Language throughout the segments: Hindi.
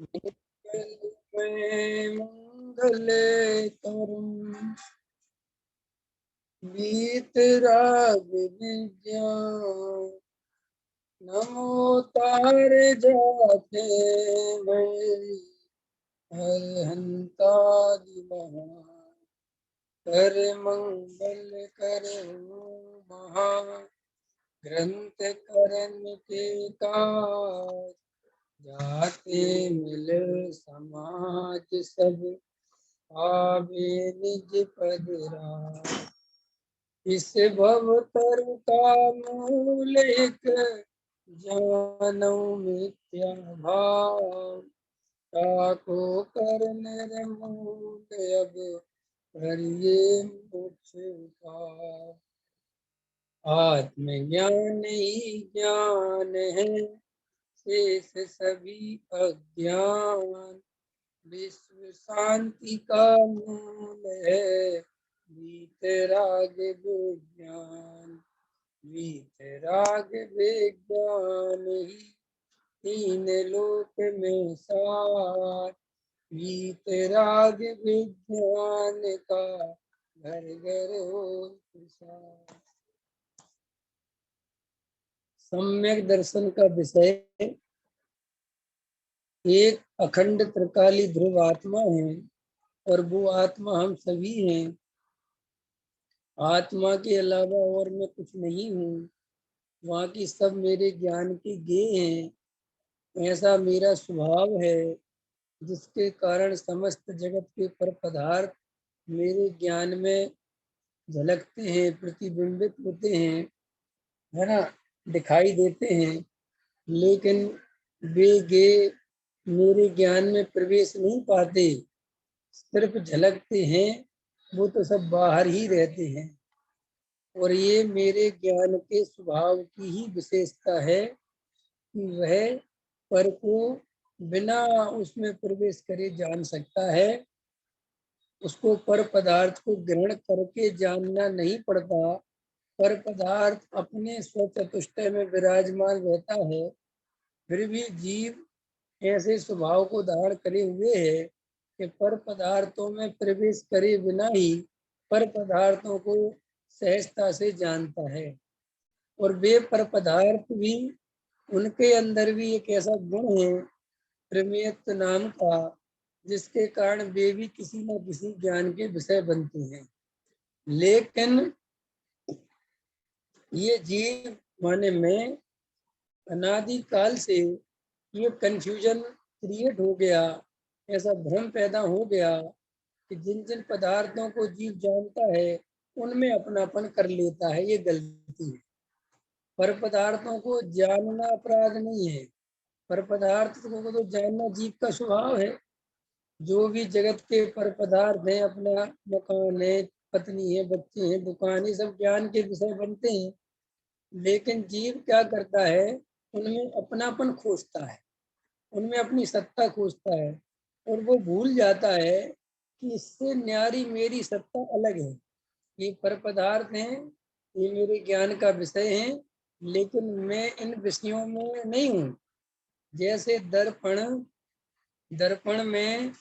में मंगल करूं बीत राग विज्ञान नमो तार जाते गए हर हंता दिवा कर मंगल कर महा ग्रंथ करन के काज जाते मिल समाज सब आवे निज पद राज इस भव तर का मूल एक जानौ मिथ्या भाव ताको कर निर्मूल अब करिए मोक्ष उपाय आत्मज्ञान ही ज्ञान है शेष सभी अज्ञान विश्व शांति का मूल है वीतराग विज्ञान वीतराग विज्ञान ही तीन लोक में सार वीतराग विज्ञान का घर घर हो प्रसार। सम्यक दर्शन का विषय एक अखंड त्रिकाली ध्रुव आत्मा है और वो आत्मा हम सभी हैं। आत्मा के अलावा और मैं कुछ नहीं हूँ। वहाँ की सब मेरे ज्ञान के गेय हैं। ऐसा मेरा स्वभाव है जिसके कारण समस्त जगत के पर पदार्थ मेरे ज्ञान में झलकते हैं, प्रतिबिंबित होते हैं, है ना, दिखाई देते हैं, लेकिन वे गे मेरे ज्ञान में प्रवेश नहीं पाते, सिर्फ झलकते हैं। वो तो सब बाहर ही रहते हैं और ये मेरे ज्ञान के स्वभाव की ही विशेषता है कि वह पर को बिना उसमें प्रवेश करे जान सकता है। उसको पर पदार्थ को ग्रहण करके जानना नहीं पड़ता। पर पदार्थ अपने स्वचतुष्टय में विराजमान रहता है, फिर भी जीव ऐसे स्वभाव को धारण करे हुए है कि पर पदार्थों में प्रवेश करे बिना ही पर पदार्थों को सहजता से जानता है। और वे पर पदार्थ भी, उनके अंदर भी एक ऐसा गुण है प्रमेयत्व नाम का, जिसके कारण वे भी किसी न किसी ज्ञान के विषय बनते हैं। लेकिन ये जीव माने मैं अनादि काल से ये कंफ्यूजन क्रिएट हो गया, ऐसा भ्रम पैदा हो गया कि जिन जिन पदार्थों को जीव जानता है उनमें अपनापन कर लेता है। ये गलती है। पर पदार्थों को जानना अपराध नहीं है। पर पदार्थ को तो जानना जीव का स्वभाव है। जो भी जगत के पर पदार्थ हैं, अपना मकान है, पत्नी है, बच्चे हैं, दुकान है, सब ज्ञान के विषय बनते हैं। लेकिन जीव क्या करता है, उनमें अपनापन खोजता है, उनमें अपनी सत्ता खोजता है और वो भूल जाता है कि इससे न्यारी मेरी सत्ता अलग है। ये पर पदार्थ हैं, ये मेरे ज्ञान का विषय है, लेकिन मैं इन विषयों में नहीं हूँ। जैसे दर्पण, दर्पण में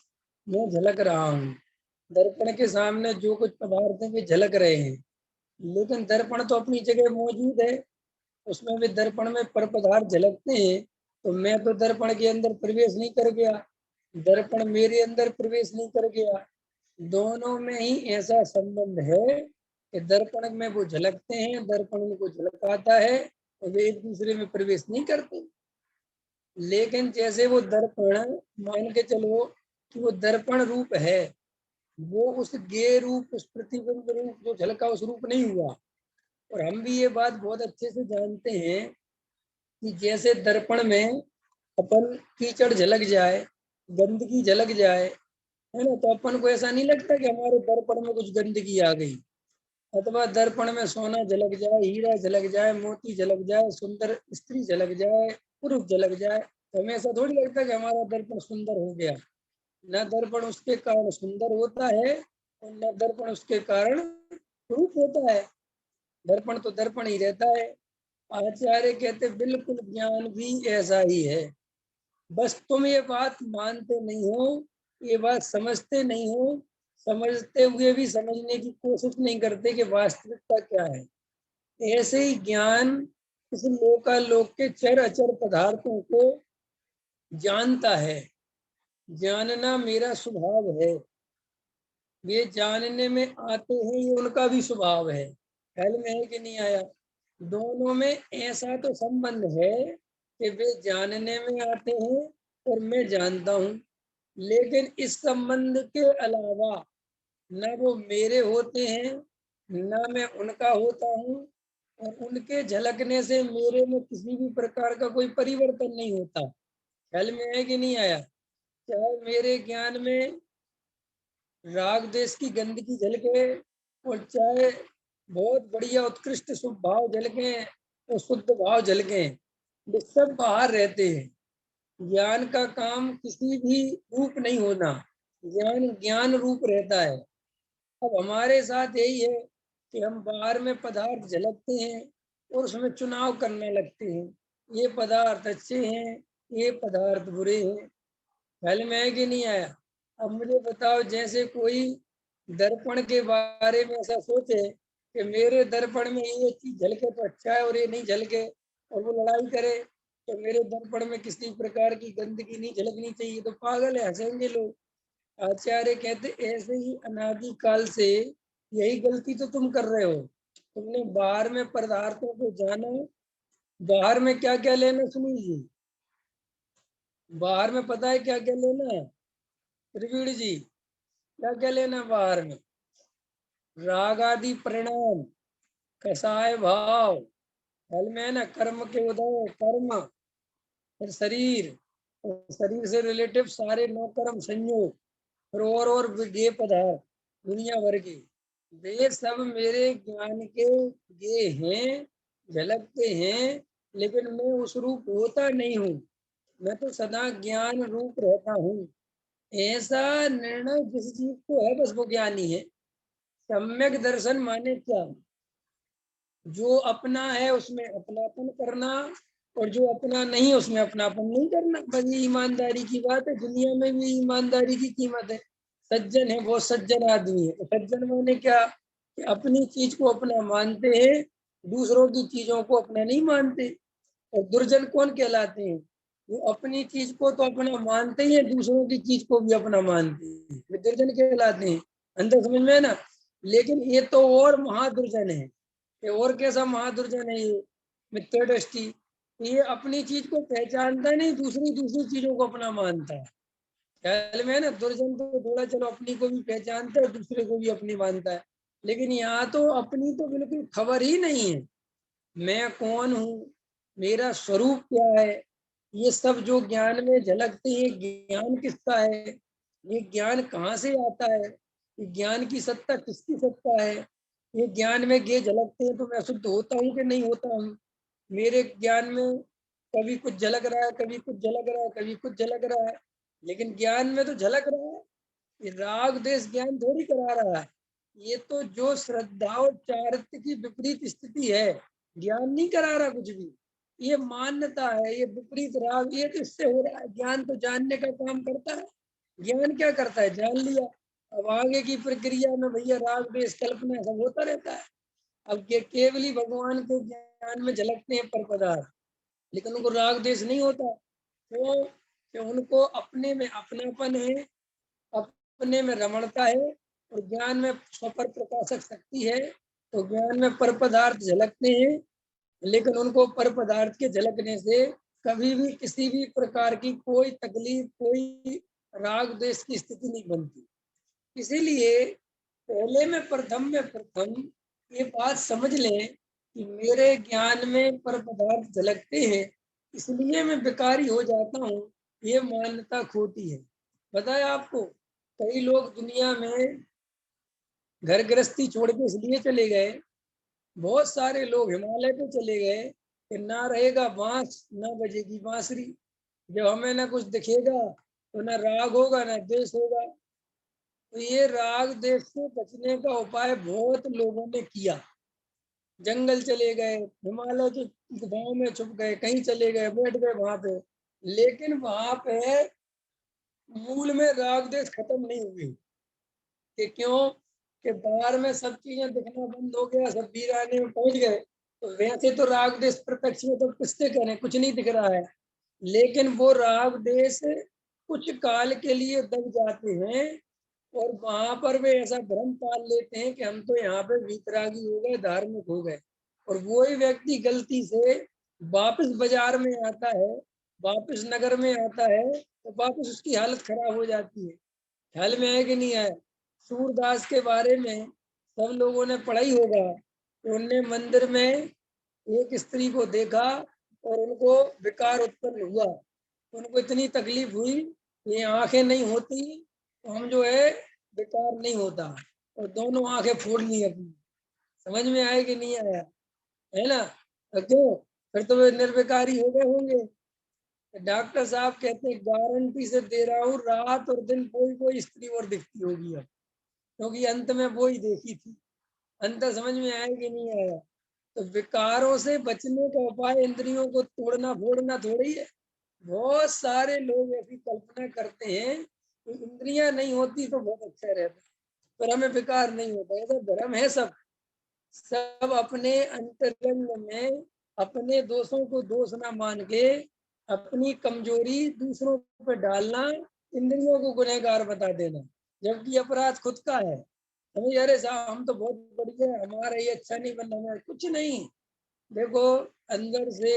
मैं झलक रहा हूँ, दर्पण के सामने जो कुछ पदार्थ है वे झलक रहे हैं, लेकिन दर्पण तो अपनी जगह मौजूद है, उसमें भी दर्पण में पर पदार्थ झलकते हैं। तो मैं तो दर्पण के अंदर प्रवेश नहीं कर गया, दर्पण मेरे अंदर प्रवेश नहीं कर गया। दोनों में ही ऐसा संबंध है कि दर्पण में वो झलकते हैं, दर्पण उनको झलकाता है और वे एक दूसरे में प्रवेश नहीं करते। लेकिन जैसे वो दर्पण, मान के चलो कि वो दर्पण रूप है, वो उस गे रूप, उस प्रतिबिंब रूप जो झलका उस रूप नहीं हुआ। और हम भी ये बात बहुत अच्छे से जानते हैं कि जैसे दर्पण में अपन कीचड़ झलक जाए, गंदगी झलक जाए, है ना, तो अपन को ऐसा नहीं लगता कि हमारे दर्पण में कुछ गंदगी आ गई। अथवा दर्पण में सोना झलक जाए, हीरा झलक जाए, मोती झलक जाए, सुंदर स्त्री झलक जाए, पुरुष झलक जाए, तो हमें ऐसा थोड़ी लगता कि हमारा दर्पण सुंदर हो गया। न दर्पण उसके कारण सुंदर होता है और न दर्पण उसके कारण रूप होता है। दर्पण तो दर्पण ही रहता है। आचार्य कहते बिल्कुल ज्ञान भी ऐसा ही है। बस तुम ये बात मानते नहीं हो, ये बात समझते नहीं हो, समझते हुए भी समझने की कोशिश नहीं करते कि वास्तविकता क्या है। ऐसे ही ज्ञान इस लोकालोक के चर अचर पदार्थों को जानता है। जानना मेरा स्वभाव है, ये जानने में आते हैं, ये उनका भी स्वभाव है। ख्याल में है कि नहीं आया? दोनों में ऐसा तो संबंध है कि वे जानने में आते हैं और मैं जानता हूँ, लेकिन इस संबंध के अलावा न वो मेरे होते हैं, न मैं उनका होता हूँ, और उनके झलकने से मेरे में किसी भी प्रकार का कोई परिवर्तन नहीं होता। ख्याल में है कि नहीं आया? चाहे मेरे ज्ञान में राग देश की गंदगी झलके और चाहे बहुत बढ़िया उत्कृष्ट शुभ भाव झलके और शुद्ध भाव झलके, ये सब बाहर रहते हैं। ज्ञान का काम किसी भी रूप नहीं होना, ज्ञान ज्ञान रूप रहता है। अब हमारे साथ यही है कि हम बाहर में पदार्थ झलकते हैं और उसमें चुनाव करने लगते हैं, ये पदार्थ अच्छे हैं, ये पदार्थ बुरे हैं। ख्याल में है कि नहीं आया? अब मुझे बताओ, जैसे कोई दर्पण के बारे में ऐसा सोचे कि मेरे दर्पण में ये चीज झलके तो अच्छा है और ये नहीं झलके, और वो लड़ाई करे तो मेरे दर्पण में किसी प्रकार की गंदगी नहीं झलकनी चाहिए, तो पागल है, हंसेंगे लोग। आचार्य कहते ऐसे ही अनादि काल से यही गलती तो तुम कर रहे हो। तुमने बाहर में पदार्थों को जाना, बाहर में क्या क्या लेना, सुनिए, बाहर में पता है क्या क्या लेना है त्रिवेणी जी? क्या क्या लेना बाहर में? राग आदि परिणाम, कसाय भाव, फल में है ना कर्म के उदय, कर्म, फिर शरीर, और शरीर से रिलेटिव सारे नौ कर्म संयोग, फिर और विज्ञेय पदार्थ दुनिया भर के, वे सब मेरे ज्ञान के ये हैं, झलकते हैं, लेकिन मैं उस रूप होता नहीं हूँ। मैं तो सदा ज्ञान रूप रहता हूँ। ऐसा निर्णय जिस चीज को है, बस वो ज्ञानी है। सम्यक दर्शन माने क्या? जो अपना है उसमें अपनापन करना, और जो अपना नहीं उसमें अपनापन नहीं करना। बस ये ईमानदारी की बात है। दुनिया में भी ईमानदारी की कीमत है। सज्जन है, बहुत सज्जन आदमी है। तो सज्जन माने क्या? कि अपनी चीज को अपना मानते हैं, दूसरों की चीजों को अपना नहीं मानते। और दुर्जन कौन कहलाते हैं? वो अपनी चीज को तो अपना मानते ही है, दूसरों की चीज को भी अपना मानते हैं, वे दुर्जन कहलाते हैं। अंदर समझ में है ना? लेकिन ये तो और महादुर्जन है। ये और कैसा महादुर्जन है ये? मिथ्या दृष्टि। ये अपनी चीज को पहचानता नहीं, दूसरी दूसरी चीजों को अपना मानता है। ख्याल में है ना? दुर्जन तो थोड़ा चलो अपनी को भी पहचानता है, दूसरे को भी अपनी मानता है, लेकिन यहाँ तो अपनी तो बिल्कुल खबर ही नहीं है। मैं कौन हूँ, मेरा स्वरूप क्या है, ये सब जो ज्ञान में झलकते हैं, ज्ञान किसका है, ये ज्ञान कहाँ से आता है, ये ज्ञान की सत्ता किसकी सत्ता है? ये ज्ञान में ये झलकते हैं तो मैं शुद्ध होता हूँ कि नहीं होता हूँ? मेरे ज्ञान में कभी कुछ झलक रहा है, कभी कुछ झलक रहा है, कभी कुछ झलक रहा है, लेकिन ज्ञान में तो झलक रहा है। ये राग देश ज्ञान थोड़ी करा रहा है। ये तो जो श्रद्धा और चारित्र की विपरीत स्थिति है, ज्ञान नहीं करा रहा कुछ भी। ये मान्यता है, ये विपरीत राग, ये तो इससे हो रहा है। ज्ञान तो जानने का काम करता है। ज्ञान क्या करता है? जान लिया। अब आगे की प्रक्रिया में भैया राग देश कल्पना सब होता रहता है। अब केवल ही भगवान के ज्ञान में झलकते हैं पर पदार्थ, लेकिन उनको राग देश नहीं होता। तो कि उनको अपने में अपनापन है, अपने में रमणता है, और ज्ञान में स्वपर प्रकाशक शक्ति है। तो ज्ञान में पर पदार्थ झलकते हैं, लेकिन उनको पर पदार्थ के झलकने से कभी भी किसी भी प्रकार की कोई तकलीफ, कोई राग द्वेष की स्थिति नहीं बनती। इसीलिए पहले में प्रथम ये बात समझ लें कि मेरे ज्ञान में पर पदार्थ झलकते हैं, इसलिए मैं विकारी हो जाता हूँ, ये मान्यता खोटी है। बताया आपको, कई लोग दुनिया में घर गृहस्थी छोड़ के इसलिए चले गए, बहुत सारे लोग हिमालय पे चले गए कि ना रहेगा बांस, ना बजेगी बांसुरी। जब हमें ना कुछ दिखेगा तो ना राग होगा, ना द्वेष होगा। तो ये राग द्वेष से बचने का उपाय बहुत लोगों ने किया। जंगल चले गए, हिमालय के गुफाओं में छुप गए, कहीं चले गए, बैठ गए वहां पे। लेकिन वहां पे मूल में राग देश खत्म नहीं हुई। कि क्यों? कि बाहर में सब चीजें दिखना बंद हो गया, सब वीराने में पहुंच गए, तो वैसे तो राग देश प्रत्यक्ष में तो किससे करें, कुछ नहीं दिख रहा है। लेकिन वो राग देश कुछ काल के लिए दब जाते हैं और वहां पर वे ऐसा भ्रम पाल लेते हैं कि हम तो यहाँ पे वीतरागी हो गए, धार्मिक हो गए। और वही व्यक्ति गलती से वापस बाजार में आता है, वापस नगर में आता है, तो वापस उसकी हालत खराब हो जाती है। ख्याल में है कि नहीं है? सूरदास के बारे में सब लोगों ने पढ़ा ही होगा। उनने मंदिर में एक स्त्री को देखा और उनको विकार उत्पन्न हुआ। उनको इतनी तकलीफ हुई, ये आंखें नहीं होती तो हम जो है विकार नहीं होता, और दोनों आंखें फोड़ ली अपनी। समझ में आया कि नहीं आया? है ना? तो क्यों? फिर तो वे निर्विकारी हो गए होंगे। डॉक्टर साहब कहते हैं गारंटी से दे रहा हूँ, रात और दिन कोई कोई स्त्री और दिखती होगी अब, क्योंकि अंत में वो ही देखी थी। अंतर समझ में आया कि नहीं आया? तो विकारों से बचने का उपाय इंद्रियों को तोड़ना फोड़ना थोड़ी है। बहुत सारे लोग ऐसी कल्पना करते हैं कि इंद्रियां नहीं होती तो बहुत अच्छा रहता, पर हमें विकार नहीं होता। ऐसा भ्रम है। सब सब अपने अंतरंग में अपने दोषों को दोष ना मान के अपनी कमजोरी दूसरों पर डालना, इंद्रियों को गुनहगार बता देना, जबकि अपराध खुद का है। हमें अरे साहब हम तो बहुत बढ़िया है, हमारा ये अच्छा नहीं बनना, हमारा कुछ नहीं। देखो, अंदर से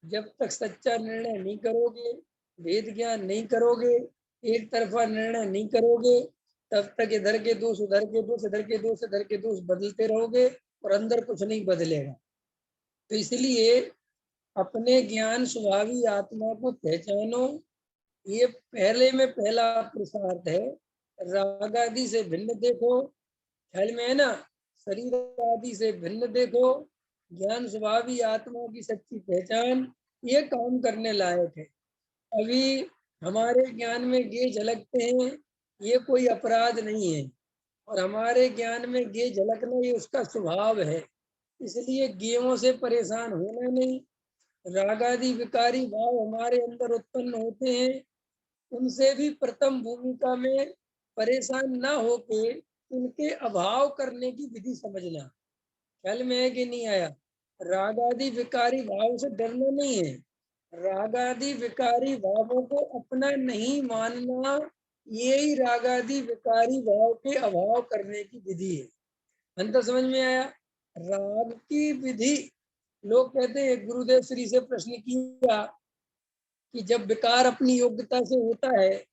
जब तक सच्चा निर्णय नहीं करोगे, वेद ज्ञान नहीं करोगे, एक तरफा निर्णय नहीं करोगे, तब तक इधर के दोष उधर के दोष, इधर के दोष इधर के दोष बदलते रहोगे और अंदर कुछ नहीं बदलेगा। तो इसलिए अपने ज्ञान स्वभावी आत्मा को पहचानो। ये पहले में पहला पुरुषार्थ है। राग आदि से भिन्न देखो, ख्याल में है ना? शरीर आदि से भिन्न देखो, ज्ञान स्वभावी आत्मा की सच्ची पहचान, ये काम करने लायक है। अभी हमारे ज्ञान में गे झलकते हैं, ये कोई अपराध नहीं है, और हमारे ज्ञान में गे झलकना ये उसका स्वभाव है। इसलिए गेयों से परेशान होना नहीं। रागादि विकारी भाव हमारे अंदर उत्पन्न होते हैं, उनसे भी प्रथम भूमिका में परेशान ना होके उनके अभाव करने की विधि समझना। ख्याल में है कि नहीं आया? रागादि विकारी भाव से डरना नहीं है, रागादि विकारी भावों को अपना नहीं मानना, यही रागादि विकारी भाव के अभाव करने की विधि है। अंतर समझ में आया? राग की विधि, लोग कहते हैं, गुरुदेव श्री से प्रश्न किया कि जब विकार अपनी योग्यता से होता है,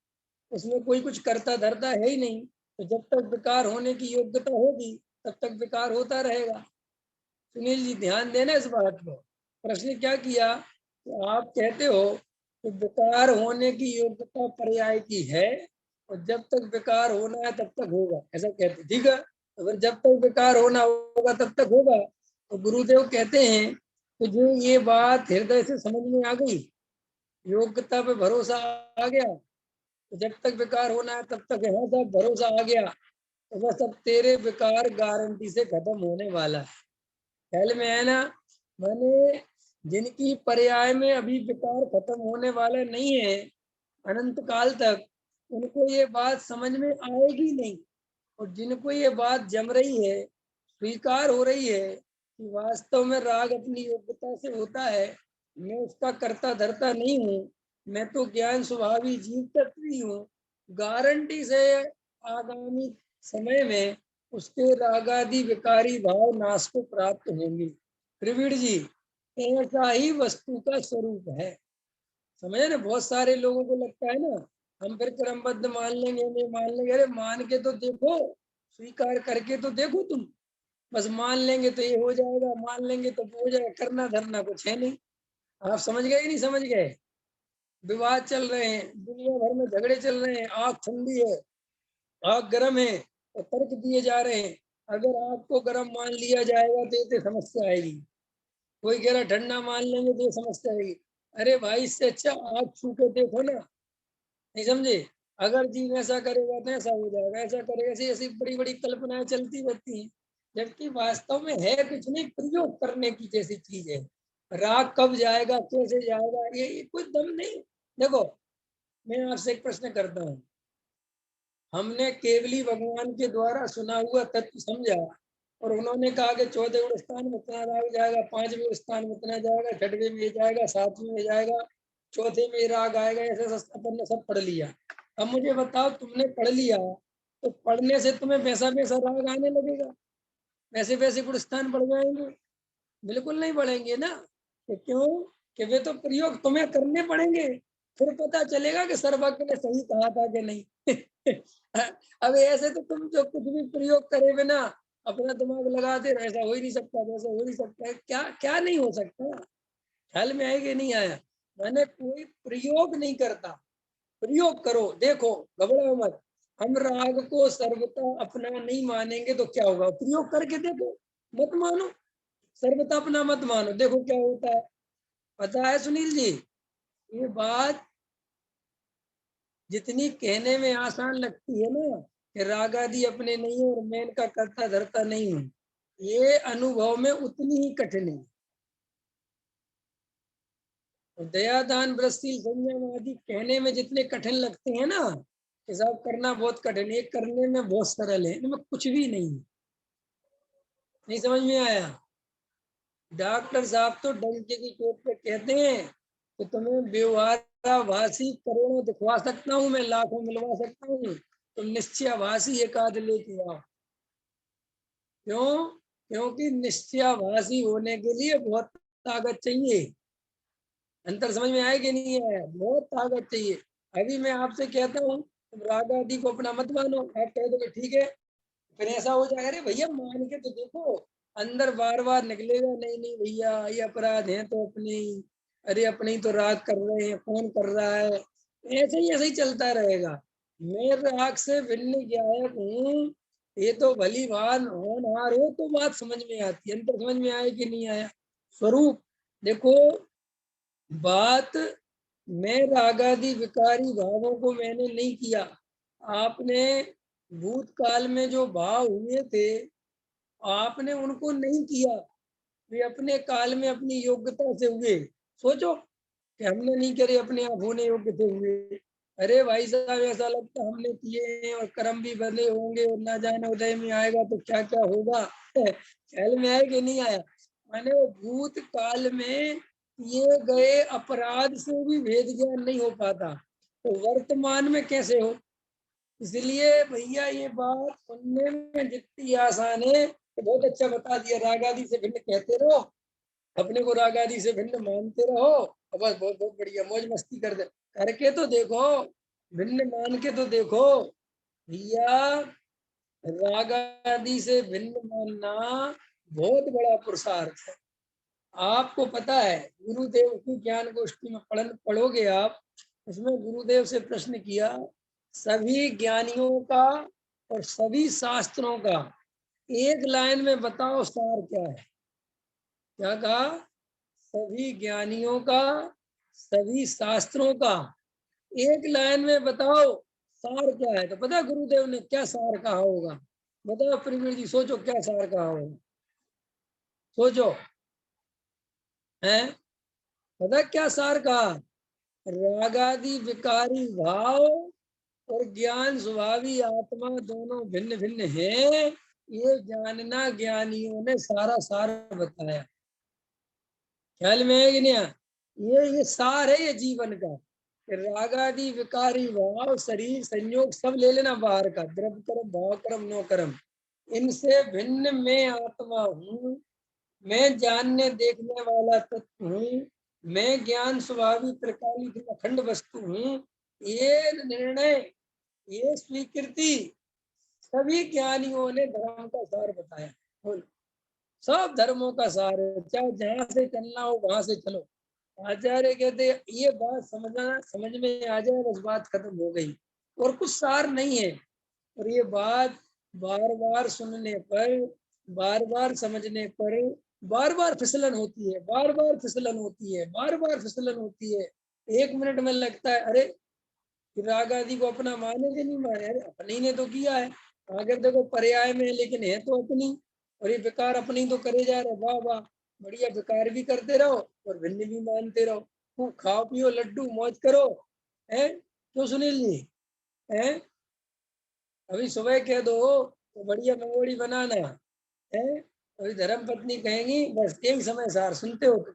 उसमें कोई कुछ करता धरता है ही नहीं, तो जब तक विकार होने की योग्यता होगी तब तक विकार होता रहेगा। सुनील जी ध्यान देना इस बात को। प्रश्न क्या किया कि आप कहते हो कि विकार होने की योग्यता पर्याय की है, और जब तक विकार होना है तब तक होगा, ऐसा कहते। ठीक है, अगर जब तक विकार होना होगा तब तक होगा, तो गुरुदेव कहते हैं कि जो ये बात हृदय से समझ में आ गई, योग्यता पे भरोसा आ गया, तो जब तक विकार होना है तब तक है, सब भरोसा आ गया, तो बस अब तेरे विकार गारंटी से खत्म होने वाला है। ख्याल में है ना? मैंने जिनकी पर्याय में अभी विकार खत्म होने वाला नहीं है अनंत काल तक, उनको ये बात समझ में आएगी नहीं। और जिनको ये बात जम रही है, स्वीकार हो रही है कि वास्तव में राग अपनी योग्यता से होता है, मैं उसका करता धरता नहीं हूँ, मैं तो ज्ञान स्वभावी जीव तत्व ही हूँ, गारंटी से आगामी समय में उसके रागादि विकारी भाव नाश को प्राप्त होंगे। प्रवीण जी, ऐसा ही वस्तु का स्वरूप है। समझे ना? बहुत सारे लोगों को लगता है ना, हम फिर क्रमबद्ध मान लेंगे, नहीं मान लेंगे। अरे मान के तो देखो, स्वीकार करके तो देखो तुम। बस मान लेंगे तो ये हो जाएगा, मान लेंगे तो हो जाएगा, करना धरना कुछ है नहीं। आप समझ गए कि नहीं समझ गए? विवाद चल रहे हैं, दुनिया भर में झगड़े चल रहे हैं, आग ठंडी है, आग गर्म है, और तर्क दिए जा रहे हैं। अगर आग को गर्म मान लिया जाएगा तो ये समस्या आएगी। कोई कह रहा ठंडा मान लेंगे तो ये समस्या आएगी। अरे भाई, इससे अच्छा आग छू के देखो ना। नहीं समझे? अगर जीव ऐसा करेगा तो ऐसा हो जाएगा, ऐसा करेगा, ऐसी ऐसी बड़ी बड़ी कल्पनाएं चलती रहती हैं, जबकि वास्तव में है कुछ नहीं, प्रयोग करने की जैसी चीज है। राग कब जाएगा, कैसे जाएगा, ये कोई दम नहीं। देखो मैं आपसे एक प्रश्न करता हूँ, हमने केवली भगवान के द्वारा सुना हुआ तत्व समझा और उन्होंने कहा कि 14वें गुण स्थान में इतना राग जाएगा, 5वें स्थान में इतना जाएगा, 6वें में जाएगा, 7वें में जाएगा, चौथे में राग आएगा, ऐसे अपन ने सब पढ़ लिया। अब मुझे बताओ, तुमने पढ़ लिया तो पढ़ने से तुम्हें वैसा वैसा राग आने लगेगा, वैसे वैसे गुण स्थान बढ़ जाएंगे? बिल्कुल नहीं बढ़ेंगे ना। तो क्यों? कि वे तो प्रयोग तुम्हें करने पड़ेंगे, फिर पता चलेगा कि सर्वज्ञ ने सही कहा था कि नहीं। अब ऐसे तो तुम जो कुछ भी प्रयोग करे बिना अपना दिमाग लगाते रहो, ऐसा हो ही नहीं सकता, वैसा हो नहीं सकता, क्या क्या नहीं हो सकता। ख्याल में आएगा नहीं आया? मैंने कोई प्रयोग नहीं करता, प्रयोग करो, देखो, घबराओ मत। हम राग को सर्वथा अपना नहीं मानेंगे तो क्या होगा? प्रयोग करके देखो, मत मानो, सर्वथा अपना मत मानो, देखो क्या होता है। पता है सुनील जी, ये बात जितनी कहने में आसान लगती है ना कि राग आदि अपने नहीं है और मैं इनका करता धरता नहीं हूँ, ये अनुभव में उतनी ही कठिन है। दया दान व्रतशील संयम आदि कहने में जितने कठिन लगते हैं ना, कि साहब करना बहुत कठिन है, करने में बहुत सरल है, इनमें कुछ भी नहीं है। नहीं समझ में आया? डॉक्टर साहब तो डंके की चोट पे कहते हैं कि तुम्हें व्यवहाराभासी करोड़ों दिखवा सकता हूँ, मैं लाखों मिलवा सकता हूँ, तुम निश्चयाभासी एक आध लेके आओ। क्यों? क्योंकि निश्चयाभासी होने के लिए बहुत ताकत चाहिए। अंतर समझ में आया कि नहीं आया? बहुत ताकत चाहिए। अभी मैं आपसे कहता हूँ तुम राग आदि को अपना मत मानो, आप कह दो ठीक है, फिर ऐसा हो जाएगा, अरे भैया मान के तो देखो, अंदर बार बार निकलेगा, नहीं नहीं भैया ये अपराध है तो अपने ही, अरे अपने ही तो राग कर रहे हैं, कौन कर रहा है, ऐसे ही चलता रहेगा। मैं राग से भिन्न गायक हूँ, ये तो भली भान होनहार हो तो बात समझ में आती है। अंतर समझ में आया कि नहीं आया? स्वरूप देखो, बात मैं रागादि विकारी भावों को मैंने नहीं किया, आपने भूतकाल में जो भाव हुए थे आपने उनको नहीं किया, वे अपने काल में अपनी योग्यता से हुए। सोचो कि हमने नहीं करे, अपने आप होने योग्य थे हुए। अरे भाई साहब ऐसा लगता हमने किए हैं और कर्म भी बदले होंगे और ना जाने उदय में आएगा तो क्या क्या होगा। ख्याल में आया कि नहीं आया? माने वो भूतकाल में किए गए अपराध से भी भेद ज्ञान नहीं हो पाता, तो वर्तमान में कैसे हो? इसलिए भैया ये बात सुनने में जितनी आसान है, तो बहुत अच्छा बता दिया, राग आदि से भिन्न कहते रहो, अपने को राग आदि से भिन्न मानते रहो और बस बहुत बहुत बढ़िया मौज मस्ती कर दे, करके तो देखो, भिन्न मान के तो देखो भैया। राग आदि से भिन्न मानना बहुत बड़ा पुरुषार्थ है। आपको पता है गुरुदेव की ज्ञान गोष्ठी में पढ़ोगे आप, उसमें गुरुदेव से प्रश्न किया, सभी ज्ञानियों का और सभी शास्त्रों का एक लाइन में बताओ सार क्या है? क्या कहा? सभी ज्ञानियों का, सभी शास्त्रों का एक लाइन में बताओ सार क्या है? तो पता गुरुदेव ने क्या सार कहा होगा? बताओ प्रवीण जी, सोचो क्या सार कहा होगा, सोचो। है पता क्या सार कहा? रागादि विकारी भाव और ज्ञान स्वभावी आत्मा दोनों भिन्न भिन्न है, ये जानना ज्ञानियों ने सारा सार बताया। ख्याल में है कि नहीं? ये सार है ये जीवन का। रागादि विकारी भाव शरीर संयोग सब ले लेना बाहर का, द्रव्य कर्म भाव कर्म नो कर्म, इनसे भिन्न मैं आत्मा हूँ, मैं जानने देखने वाला तत्व हूँ, मैं ज्ञान स्वभावी त्रिकालिक अखंड वस्तु हूँ, ये निर्णय, ये स्वीकृति सभी ज्ञानियों ने धर्म का सार बताया। बोल, सब धर्मों का सार है, चाहे जहां से चलना हो वहां से चलो। आचार्य कहते ये बात समझना, समझ में आ जाए बस बात खत्म हो गई, और कुछ सार नहीं है। और ये बात बार बार सुनने पर, बार बार समझने पर बार बार फिसलन होती है, बार बार फिसलन होती है, बार बार फिसलन होती है। एक मिनट में लगता है अरे राग आदि को अपना माने कि नहीं माने, अरे अपनी ने तो किया है, अगर देखो पर्याय में लेकिन है तो अपनी, और ये विकार अपनी तो करे जा रहे, वाह वाह बढ़िया, विकार भी करते रहो और भिन्न भी मानते रहो, खूब खाओ पियो लड्डू मौज करो है, क्यों सुनील जी? है, अभी सुबह कह दो तो बढ़िया मंगोड़ी बनाना है, अभी धर्म पत्नी कहेंगी बस एक समय सार सुनते हो तो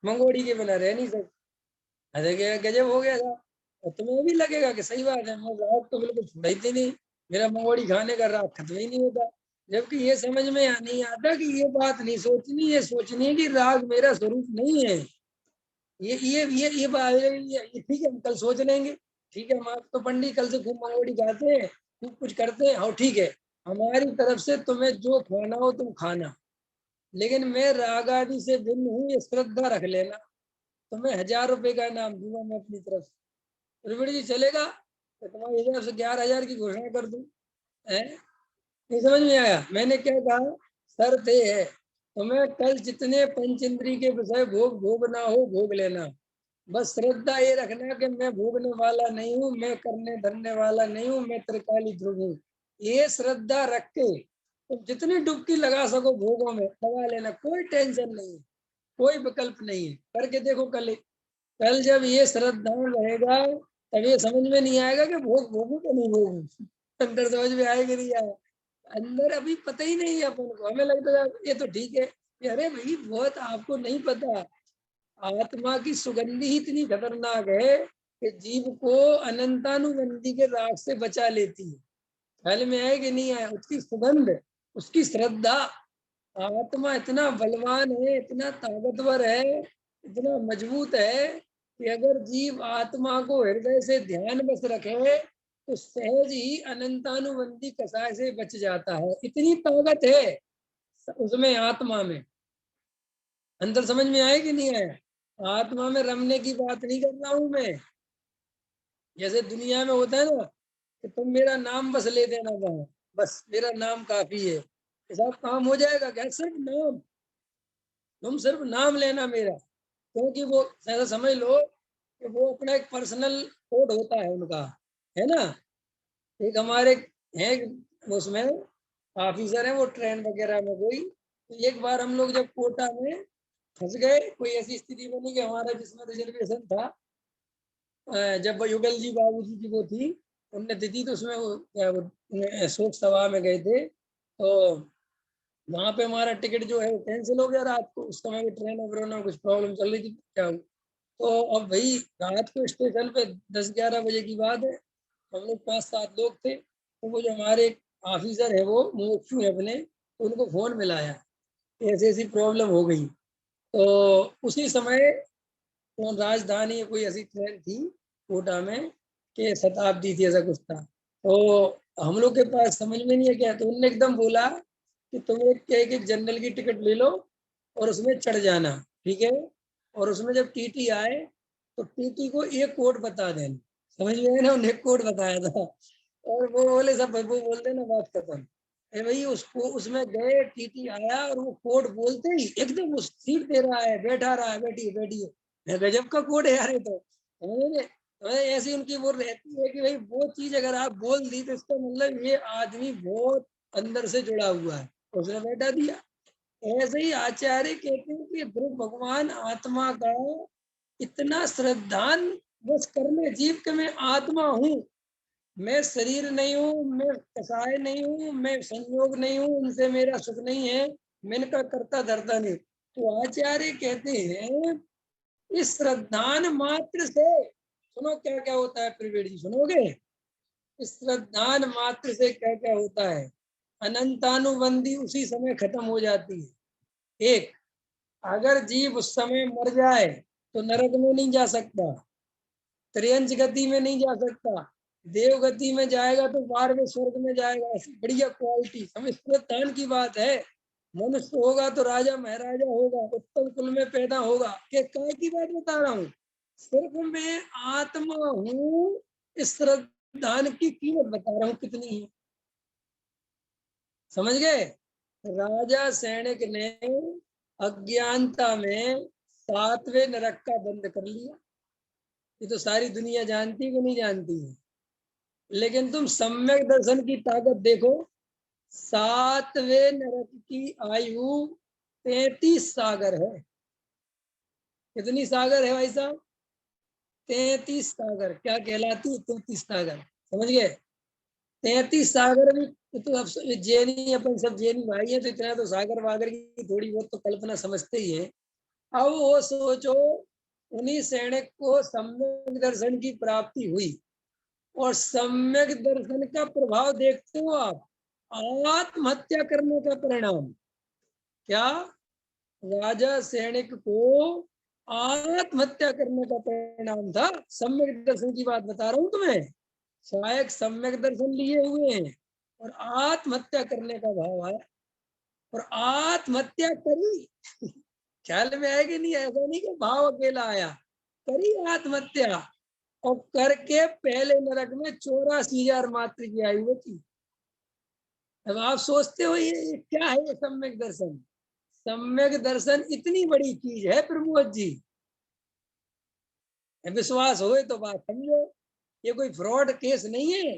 मंगोड़ी के बिना रह नहीं सकते। अरे गजब हो गया था। और तुम्हें भी लगेगा कि सही बात है, मैं रात तो बिल्कुल छुड़ाई नहीं, मेरा मंगोड़ी खाने का रात खत्म ही नहीं होता। जबकि ये समझ में नहीं आता कि ये बात नहीं सोचनी, ये सोचनी है कि राग मेरा स्वरूप नहीं है। ये बात ये ठीक है, हम कल सोच लेंगे। ठीक है, हम आप तो पंडित कल से खूब मंगोड़ी खाते हैं, खूब कुछ करते हैं, हाँ ठीक है, हमारी तरफ से तुम्हें जो खाना हो तुम खाना, लेकिन मैं राग आदि से भिन्न हूँ, ये श्रद्धा रख लेना। तो मैं 1000 रुपए का इनाम दूंगा मैं अपनी तरफ से। त्रिवेणी जी चलेगा तो तुम्हारी हिसाब से 11,000 की घोषणा कर दूं? है, नहीं समझ में आया मैंने क्या कहा? शर्त ये है, तुम्हें कल जितने पंचेंद्री के विषय भोग भोगना हो भोग लेना, बस श्रद्धा ये रखना कि मैं भोगने वाला नहीं हूँ, मैं करने धरने वाला नहीं हूँ, मैं त्रिकाली ध्रुव हूँ। ये श्रद्धा रख के तुम जितनी डुबकी लगा सको भोगों में लगा लेना, कोई टेंशन नहीं है, कोई विकल्प नहीं है। करके देखो कल, कल जब ये श्रद्धा रहेगा तब ये समझ में नहीं आएगा कि भोग भोगू कि नहीं भोगू। अंदर समझ में आएगा नहीं आया, अंदर अभी पता ही नहीं है अपन को, हमें लगता है ये तो ठीक है। अरे भाई बहुत आपको नहीं पता, आत्मा की सुगंधी ही इतनी खतरनाक है कि जीव को अनंतानुबंधी के राग से बचा लेती है। ख्याल में आए कि नहीं आया? उसकी सुगंध, उसकी श्रद्धा। आत्मा इतना बलवान है, इतना ताकतवर है, इतना मजबूत है कि अगर जीव आत्मा को हृदय से ध्यान बस रखे तो सहज ही अनंतानुबंधी कसाय से बच जाता है। इतनी ताकत है उसमें, आत्मा में। अंदर समझ में आए कि नहीं आया? आत्मा में रमने की बात नहीं कर रहा हूं मैं, जैसे दुनिया में होता है ना कि तुम मेरा नाम बस ले देना वहां, बस मेरा नाम काफी है, सब काम हो जाएगा। क्या सिर्फ नाम, तुम सिर्फ नाम लेना मेरा, क्योंकि वो ऐसा समझ लो कि वो अपना एक पर्सनल कोड होता है उनका, है ना। एक हमारे है उसमें ऑफिसर है, वो ट्रेन वगैरह में कोई, तो एक बार हम लोग जब कोटा में फंस गए, कोई ऐसी स्थिति बनी कि हमारा जिसमें रिजर्वेशन था, जब वो युगल जी बाबूजी की वो थी उनने दी थी, तो उसमें वो शोक सभा में गए थे, तो वहां पे हमारा टिकट जो है वो कैंसिल हो गया रात को। उस समय ट्रेन वगैरह में कुछ प्रॉब्लम चल रही थी क्या, तो अब भाई रात को स्टेशन पे 10-11 बजे की बात है, हम लोग 5-7 लोग थे, तो वो जो हमारे ऑफिसर है वो मुमुक्षु है अपने, तो उनको फोन मिलाया, ऐसी ऐसी प्रॉब्लम हो गई। तो उसी समय तो राजधानी कोई ऐसी ट्रेन थी कोटा में कि शताब्दी थी, ऐसा कुछ था। तो हम लोग के पास समझ में नहीं है क्या, तो उन्होंने एकदम बोला कि तुम एक जनरल की टिकट ले लो और उसमें चढ़ जाना, ठीक है। और उसमें जब टीटी आए तो टीटी को एक कोड बता देना, समझ में आया ना, उन्हें कोड बताया था। और वो बोले सब वो बोलते ना बात खत्म। ए भाई उसको उसमें गए, टीटी आया और वो कोड बोलते ही एकदम उस सीट दे रहा है, बैठा रहा है, बैठिए बैठिए। गजब का कोड है यार ये तो, तो ऐसी उनकी वो रहती है कि भाई वो चीज अगर आप बोल दी तो इसका मतलब ये आदमी बहुत अंदर से जुड़ा हुआ है, उसने बैठा दिया। ऐसे ही आचार्य कहते हैं कि ध्रुव भगवान आत्मा का इतना श्रद्धान बस करने जीव के मैं आत्मा हूँ, मैं शरीर नहीं हूँ, मैं कसाय नहीं हूँ, मैं संयोग नहीं हूँ, उनसे मेरा सुख नहीं है, मैं इनका करता धरता नहीं। तो आचार्य कहते हैं इस श्रद्धान मात्र से, सुनो क्या क्या होता है त्रिवेणी जी, सुनोगे? इस श्रद्धान मात्र से क्या क्या होता है? अनंतानुबंधी उसी समय खत्म हो जाती है। एक, अगर जीव उस समय मर जाए तो नरक में नहीं जा सकता, त्रियंच गति में नहीं जा सकता, देव गति में जाएगा तो बारहवें स्वर्ग में जाएगा। ऐसी बढ़िया क्वालिटी, समझ तान की बात है। मनुष्य होगा तो राजा महाराजा होगा, उत्तम कुल में पैदा होगा। के काय की बात बता रहा हूँ, सिर्फ मैं आत्मा हूँ, इस श्रद्धान की कीमत बता रहा हूँ कितनी है, समझ गए? राजा सैनिक ने अज्ञानता में 7वें नरक का बंद कर लिया, ये तो सारी दुनिया जानती है कि नहीं जानती है। लेकिन तुम सम्यक दर्शन की ताकत देखो, 7वें नरक की आयु 33 सागर है। कितनी सागर है भाई साहब? 33 सागर क्या कहलाती है? 33 सागर, समझ गए? 33 सागर भी तो अब जैनी, अपन सब जैनी भाई है, तो इतना तो सागर वागर की थोड़ी बहुत तो कल्पना समझते ही है। अब वो सोचो, उन्हीं सैनिक को सम्यक दर्शन की प्राप्ति हुई, और सम्यक दर्शन का प्रभाव देखते हो आप, आत्महत्या करने का परिणाम क्या? राजा सैनिक को आत्महत्या करने का परिणाम था। सम्यक दर्शन की बात बता रहा हूं तुम्हें। शायद सम्यक दर्शन लिए हुए हैं और आत्महत्या करने का भाव आया, और आत्महत्या करी। ख्याल में आएगी नहीं? ऐसा नहीं कि भाव अकेला आया, करी आत्महत्या, और करके पहले नरक में 84,000 मात्र की आयु बची। अब आप सोचते हो ये क्या है? ये सम्यक दर्शन, सम्यक दर्शन इतनी बड़ी चीज है प्रमोद जी, विश्वास होए तो बात समझो। ये कोई फ्रॉड केस नहीं है,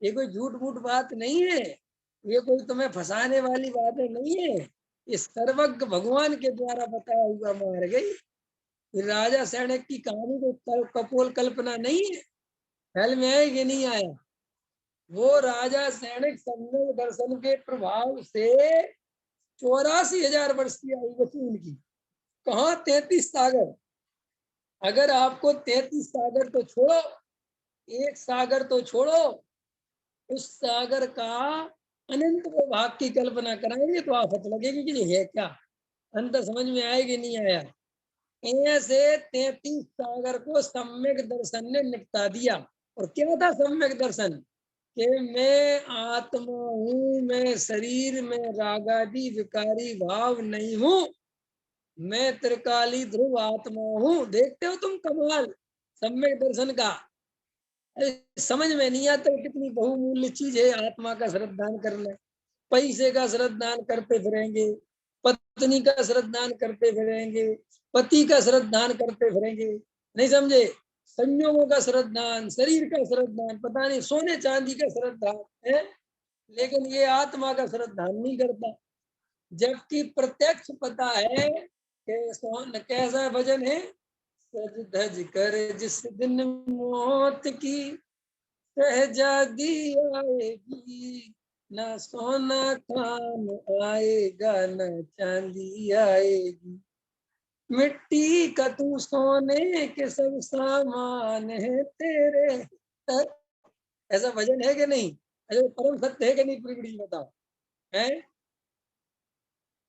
ये कोई झूठ मूठ बात नहीं है, ये कोई तुम्हें फंसाने वाली बातें नहीं है। ये सर्वज्ञ भगवान के द्वारा बताया हुआ मार गई। राजा सैनिक की कहानी को कपोल कल्पना नहीं है। ख्याल में आया कि नहीं आया? वो राजा सैनिक सम्यक दर्शन के प्रभाव से 84,000 वर्ष की आयु बची उनकी। कहाँ 33 सागर? अगर आपको 33 सागर तो छोड़ो, एक सागर तो छोड़ो, उस सागर का अनंत विभाग की कल्पना कराएंगे तो आफत लगेगी कि ये है क्या। अंत समझ में आएगी नहीं आया? ऐसे 33 सागर को सम्यक दर्शन ने निपटा दिया। और क्या था सम्यक दर्शन? कि मैं आत्मा हूं, मैं शरीर में रागादि विकारी भाव नहीं हूं, मैं त्रिकाली ध्रुव आत्मा हूं। देखते हो तुम कमाल सम्यक दर्शन का? समझ में नहीं आता कितनी बहुमूल्य चीज है आत्मा का श्रद्धान करना। पैसे का श्रद्धान करते फिरेंगे, पत्नी का श्रद्धान करते फिरेंगे, पति का श्रद्धान करते फिरेंगे, नहीं समझे? संयोगों का श्रद्धान, शरीर का श्रद्धान, पता नहीं सोने चांदी का श्रद्धान है, लेकिन ये आत्मा का श्रद्धान नहीं करता। जबकि प्रत्यक्ष पता है कि कैसा भजन है, सज धज कर जिस दिन मौत की शहजादी आएगी, ना सोना खान आएगा न चांदी आएगी, मिट्टी का तू सोने के सब सामान है तेरे। ऐसा भजन है कि नहीं? ऐसा परम सत्य है कि नहीं? पूरी बताओ है।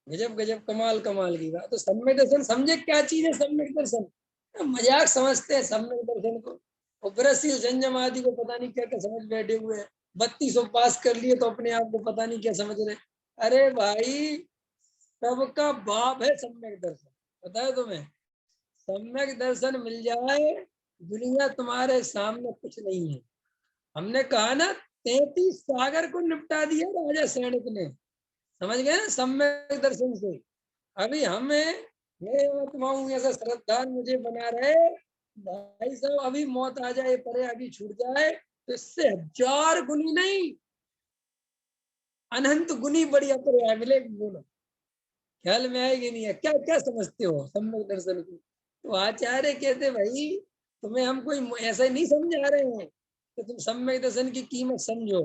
गजब गजब, कमाल कमाल की बात। तो सम्यक दर्शन समझे क्या चीज है? सम्यक दर्शन मजाक समझते हैं सम्यक दर्शन को, और ब्रहशील संयम आदि को पता नहीं क्या क्या समझ बैठे हुए हैं। 3200 पास कर लिए तो अपने आप को पता नहीं क्या समझ रहे। अरे भाई, सबका बाप है सम्यक दर्शन, पता है तुम्हें? सम्यक दर्शन मिल जाए, दुनिया तुम्हारे सामने कुछ नहीं है। हमने कहा ना, 33 सागर को निपटा दिया राजा सैनिक ने, समझ गए ना, सम्यक दर्शन से। अभी हमें, मैं आत्मा हूं ऐसा श्रद्धान मुझे बना रहे भाई साहब, अभी मौत आ जाए, परे अभी छूट जाए, तो इससे 1000 गुनी नहीं, अनंत गुनी बढ़िया पर मिलेगी। बोलो ख्याल में आएगी नहीं है? क्या क्या समझते हो सम्यक दर्शन को? तो आचार्य कहते भाई, तुम्हें हम कोई ऐसा ही नहीं समझा रहे हैं कि तुम सम्यक दर्शन की कीमत समझो।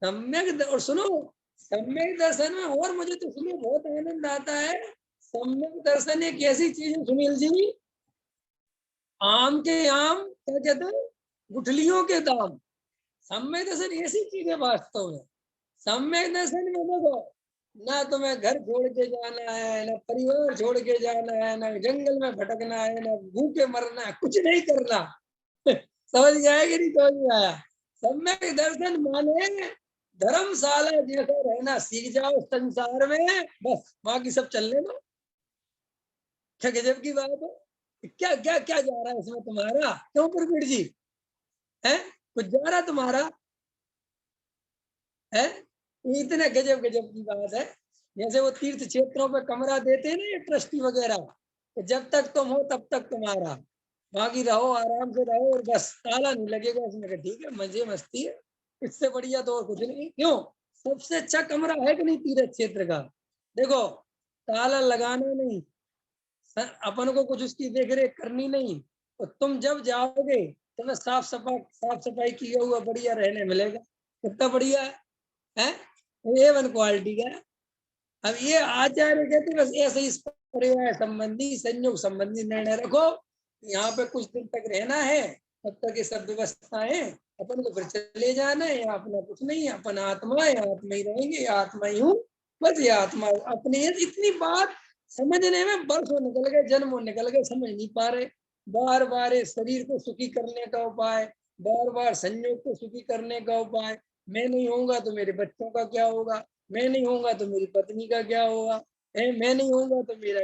और सुनो, सम्यक दर्शन में और मुझे तो सुनो बहुत आनंद आता है। सम्यक दर्शन एक ऐसी चीज है सुनील जी, आम के आम क्या कहते हैं, गुठलियों के दाम। सम्यक दर्शन ऐसी चीज है वास्तव में। सम्यक दर्शन में देखो, ना तुम्हें घर छोड़ के जाना है, ना परिवार छोड़ के जाना है, ना जंगल में भटकना है, ना भूखे मरना है, कुछ नहीं करना। समझ गया कि नहीं समझ में आया? सम्यक दर्शन माने धर्मशाला जैसा रहना सीख जाओ संसार में, बस बाकी सब चलने दो। क्या गजब की बात है। क्या क्या क्या जा रहा है इसमें तुम्हारा? क्यों प्रवीण जी? है कुछ जा रहा तुम्हारा? है इतने गजब गजब की बात है। जैसे वो तीर्थ क्षेत्रों में कमरा देते हैं ना ये ट्रस्टी वगैरह, तो जब तक तुम हो तब तक तुम्हारा, बाकी रहो आराम से रहो, और बस ताला नहीं लगेगा इसमें। ठीक है, मजे मस्ती है, इससे बढ़िया तो और कुछ नहीं। क्यों? सबसे अच्छा कमरा है कि नहीं तीर्थ क्षेत्र का? देखो, ताला लगाना नहीं, अपन को कुछ उसकी देख रेख करनी नहीं, तो तुम जब जाओगे तुम्हें साफ सफाई किया हुआ बढ़िया रहने मिलेगा। कितना बढ़िया है A1 क्वालिटी का। अब ये आचार्य कहते बस ऐसे ही पर्याय संबंधी संयोग संबंधी निर्णय रखो। यहाँ पे कुछ दिन तक रहना है, तब तक ये सब व्यवस्थाएं अपन को फिर चले जाना है। यहाँ अपना कुछ नहीं है, अपन आत्मा है, आत्मा ही रहेंगे, आत्मा ही हूँ बस। ये आत्मा अपने, इतनी बात समझने में बरसों निकल गए, जन्मों निकल गए, समझ नहीं पा रहे। बार बार शरीर को सुखी करने का उपाय, बार बार संयोग को सुखी करने का उपाय। मैं नहीं होऊंगा तो मेरे बच्चों का क्या होगा, मैं नहीं होऊंगा तो मेरी पत्नी का क्या होगा, मैं नहीं होऊंगा तो मेरा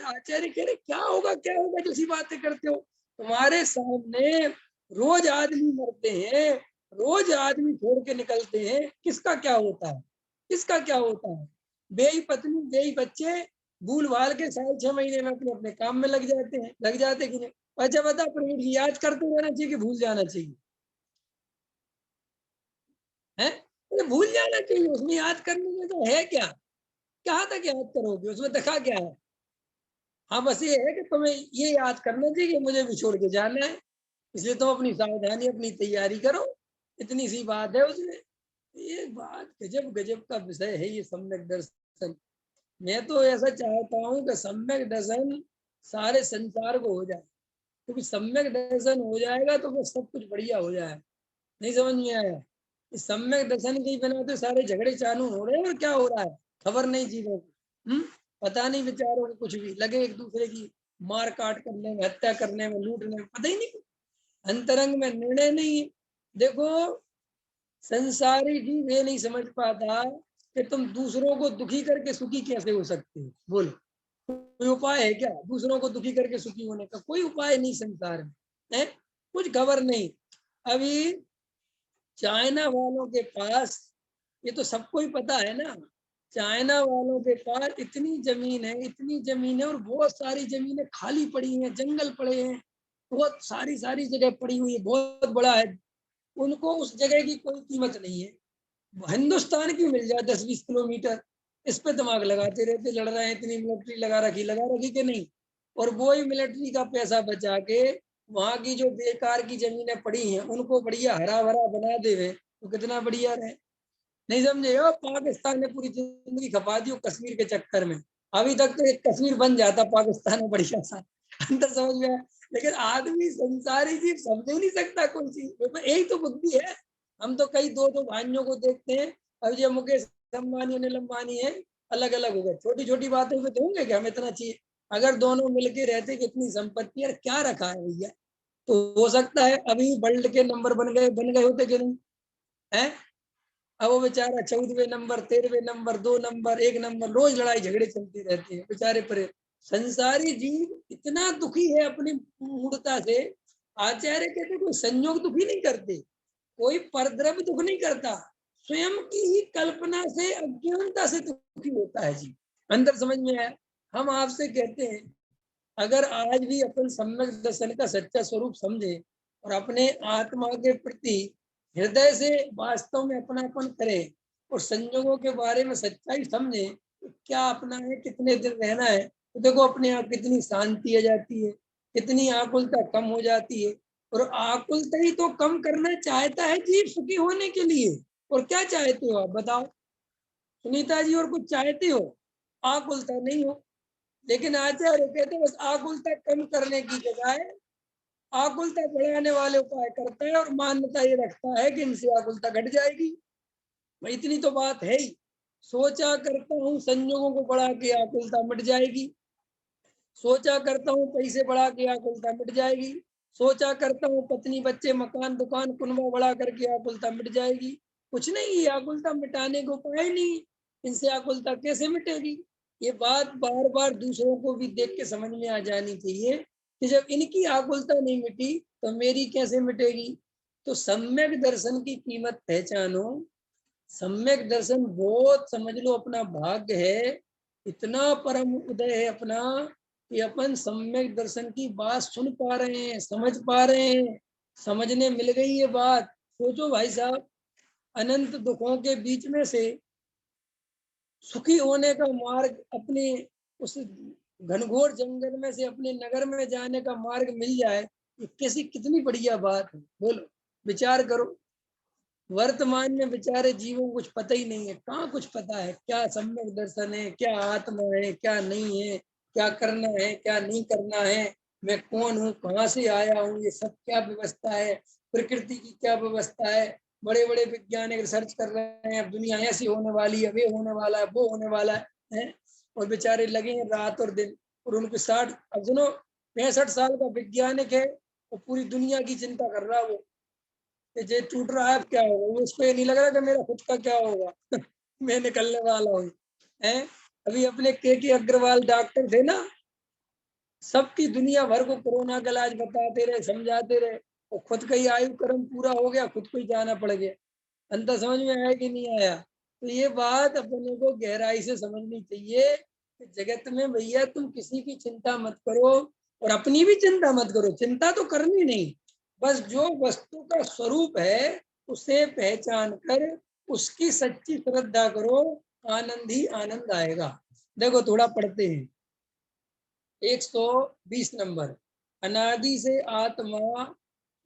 आचार्य कह रहे क्या होगा क्या होगा, जो सी बातें करते हो। तुम्हारे सामने रोज आदमी मरते हैं, रोज आदमी छोड़ के निकलते हैं, किसका क्या होता है, किसका क्या होता है। बेई पत्नी बेई बच्चे भूल भाल के 6.5 महीने में अपने अपने काम में लग जाते कि नहीं। अच्छा बता प्रवीण जी, याद करते रहना चाहिए कि भूल जाना चाहिए है? तो भूल जाना चाहिए, उसमें याद करने में तो है क्या, कहाँ तक याद करोगे, उसमें देखा क्या है। हाँ बस ये है कि तुम्हें ये याद करना चाहिए कि मुझे भी छोड़ के जाना है, इसलिए तुम अपनी सावधानी अपनी तैयारी करो। इतनी सी बात है उसमें। ये बात गजब गजब का विषय है ये सम्यक दर्शन। मैं तो ऐसा चाहता हूँ कि सम्यक दर्शन सारे संसार को हो जाए, क्योंकि सम्यक दर्शन हो जाएगा तो बस सब कुछ बढ़िया हो जाए। नहीं समझ में आया? इस सम्यक दर्शन के बिना तो सारे झगड़े चालू हो रहे हैं, और क्या हो रहा है खबर नहीं चीजों को। पता नहीं बेचारों को, कुछ भी लगे एक दूसरे की मार काट करने में, हत्या करने में, लूटने में, पता ही नहीं, अंतरंग में निर्णय नहीं है। देखो संसारी जीव ये नहीं समझ पाता कि तुम दूसरों को दुखी करके सुखी कैसे हो सकते हो। बोलो कोई उपाय है क्या दूसरों को दुखी करके सुखी होने का? कोई उपाय नहीं संसार में है, कुछ खबर नहीं। अभी चाइना वालों के पास, ये तो सबको ही पता है ना, चाइना वालों के पास इतनी जमीन है, इतनी जमीन है, और बहुत सारी जमीनें खाली पड़ी हैं, जंगल पड़े हैं, बहुत सारी सारी जगह पड़ी हुई है, बहुत बड़ा है। उनको उस जगह की कोई कीमत नहीं है। हिंदुस्तान की मिल जाए 10-20 किलोमीटर, इस पे दिमाग लगाते रहते, लड़ रहे हैं, इतनी मिलिट्री लगा रखी कि नहीं। और वो ही मिलिट्री का पैसा बचा के वहां की जो बेकार की जमीनें पड़ी हैं उनको बढ़िया हरा भरा बना देवे तो कितना बढ़िया रहे। नहीं समझे हो? पाकिस्तान ने पूरी जिंदगी खपा दी कश्मीर के चक्कर में। अभी तक तो एक कश्मीर बन जाता पाकिस्तान में बढ़िया सा, अंदर समझ में आया। लेकिन आदमी संसारी जीव समझ ही नहीं सकता कोई चीज, यही तो बुद्धि है। हम तो कई दो दो भाइयों को देखते हैं, अब जो मुकेश अंबानी अनिल अंबानी है, अलग अलग हो गए, छोटी छोटी बातों पे तो होंगे कि हमें इतना चाहिए। अगर दोनों मिलके रहते कि इतनी संपत्ति यार क्या रखा है भैया, तो हो सकता है अभी वर्ल्ड के नंबर बन गए होते कि नहीं है। अब वो बेचारा 14वें नंबर, 13वें नंबर, 2 नंबर, 1 नंबर, रोज लड़ाई झगड़े चलती रहती है बेचारे पर। संसारी जीव इतना दुखी है अपनी मूर्खता से। आचार्य कहते कोई संयोग दुखी नहीं करते, कोई परद्रव्य दुख नहीं करता, स्वयं की ही कल्पना से अज्ञानता से दुखी होता है जी। अंदर समझ में आया? हम आपसे कहते हैं अगर आज भी अपन सम्यक दर्शन का सच्चा स्वरूप समझे और अपने आत्मा के प्रति हृदय से वास्तव में अपनापन करें और संयोगों के बारे में सच्चाई समझे, तो क्या अपना है, कितने दिन रहना है, तो देखो अपने आप कितनी शांति आ जाती है, कितनी आकुलता कम हो जाती है। और आकुलता ही तो कम करना चाहता है जीव सुखी होने के लिए। और क्या चाहते हो आप बताओ सुनीता जी, और कुछ चाहते हो? आकुलता नहीं हो। लेकिन आचार्य कहते हैं बस आकुलता कम करने की बजाय आकुलता बढ़ाने वाले उपाय करता है, और मान्यता ये रखता है कि इनसे आकुलता घट जाएगी। भाई इतनी तो बात है ही। सोचा करता हूँ संयोगों को बढ़ा के आकुलता मिट जाएगी, सोचा करता हूँ पैसे बढ़ा के आकुलता मिट जाएगी, सोचा करता हूँ पत्नी बच्चे मकान दुकान कुनबा बढ़ा करके आकुलता मिट जाएगी। कुछ नहीं, ये आकुलता मिटाने को उपाय नहीं, इनसे आकुलता कैसे मिटेगी। ये बात बार बार दूसरों को भी देख के समझ में आ जानी चाहिए कि जब इनकी आकुलता नहीं मिटी तो मेरी कैसे मिटेगी। तो सम्यक दर्शन की कीमत पहचानो। सम्यक दर्शन बहुत समझ लो अपना भाग्य है, इतना परम उदय है अपना कि अपन सम्यक दर्शन की बात सुन पा रहे हैं, समझ पा रहे हैं, समझने मिल गई ये बात। सोचो भाई साहब, अनंत दुखों के बीच में से सुखी होने का मार्ग, अपने उस घनघोर जंगल में से अपने नगर में जाने का मार्ग मिल जाए, ये कैसी कितनी बढ़िया बात है, बोलो, विचार करो। वर्तमान में बेचारे जीवों को कुछ पता ही नहीं है, कहाँ कुछ पता है, क्या सम्यक दर्शन है, क्या आत्मा है, क्या नहीं है, क्या करना है, क्या नहीं करना है, मैं कौन हूँ, कहाँ से आया हूँ, ये सब क्या व्यवस्था है, प्रकृति की क्या व्यवस्था है। बड़े बड़े वैज्ञानिक रिसर्च कर रहे हैं, अब दुनिया ऐसी होने वाली है, वे होने वाला है, वो होने वाला है? और बेचारे लगे हैं रात और दिन, और उनको 60, अब सुनो, 65 साल का वैज्ञानिक है, और पूरी दुनिया की चिंता कर रहा है वो, ये टूट रहा है, अब क्या होगा, उसको ये नहीं लग रहा कि मेरा खुद का क्या होगा। मैं निकलने वाला हूँ, हैं? अभी अपने के अग्रवाल डॉक्टर थे ना, सबकी दुनिया भर को कोरोना का इलाज बताते रहे, समझाते रहे, और खुद का ही आयु क्रम पूरा हो गया, खुद को ही जाना पड़ गया। अंतर समझ में आया कि नहीं आया? तो ये बात अपने को गहराई से समझनी चाहिए कि जगत में भैया तुम किसी की चिंता मत करो, और अपनी भी चिंता मत करो, चिंता तो करनी नहीं, बस जो वस्तु का स्वरूप है उसे पहचान कर उसकी सच्ची श्रद्धा करो, आनंद ही आनंद आएगा। देखो थोड़ा पढ़ते हैं, 120 नंबर। अनादि से आत्मा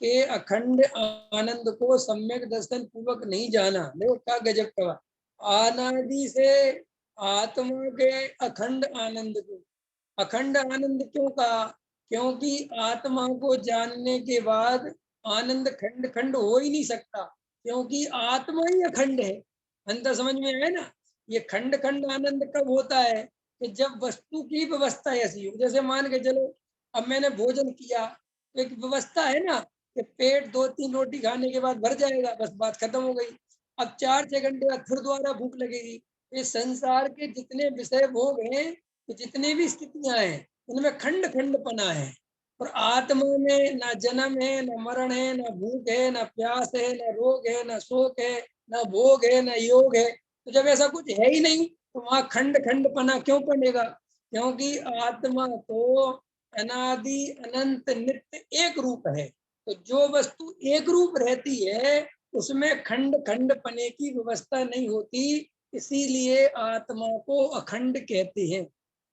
के अखंड आनंद को सम्यक दर्शन पूर्वक नहीं जाना। देखो क्या गजब का, अनादि से आत्मा के अखंड आनंद को, अखंड आनंद क्यों कहा? क्योंकि आत्मा को जानने के बाद आनंद खंड खंड हो ही नहीं सकता, क्योंकि आत्मा ही अखंड है। अंतर समझ में आया ना? ये खंड खंड आनंद कब होता है? कि जब वस्तु की व्यवस्था ऐसी हो, जैसे मान के चलो अब मैंने भोजन किया, तो एक व्यवस्था है ना कि पेट 2-3 रोटी खाने के बाद भर जाएगा, बस बात खत्म हो गई। अब 4-6 घंटे बाद फिर दोबारा भूख लगेगी। इस संसार के जितने विषय भोग हैं, जितनी भी स्थितियां हैं, उनमें खंड खंड पना है, और आत्मा में ना जन्म है, ना मरण है, ना भूख है, ना प्यास है, ना रोग है, ना शोक है, ना भोग है, ना योग है। तो जब ऐसा कुछ है ही नहीं, तो वहां खंड खंड पना क्यों पड़ेगा? क्योंकि आत्मा तो अनादि अनंत नित्य एक रूप है। तो जो वस्तु एक रूप रहती है उसमें खंड खंड पने की व्यवस्था नहीं होती, इसीलिए आत्मा को अखंड कहते हैं।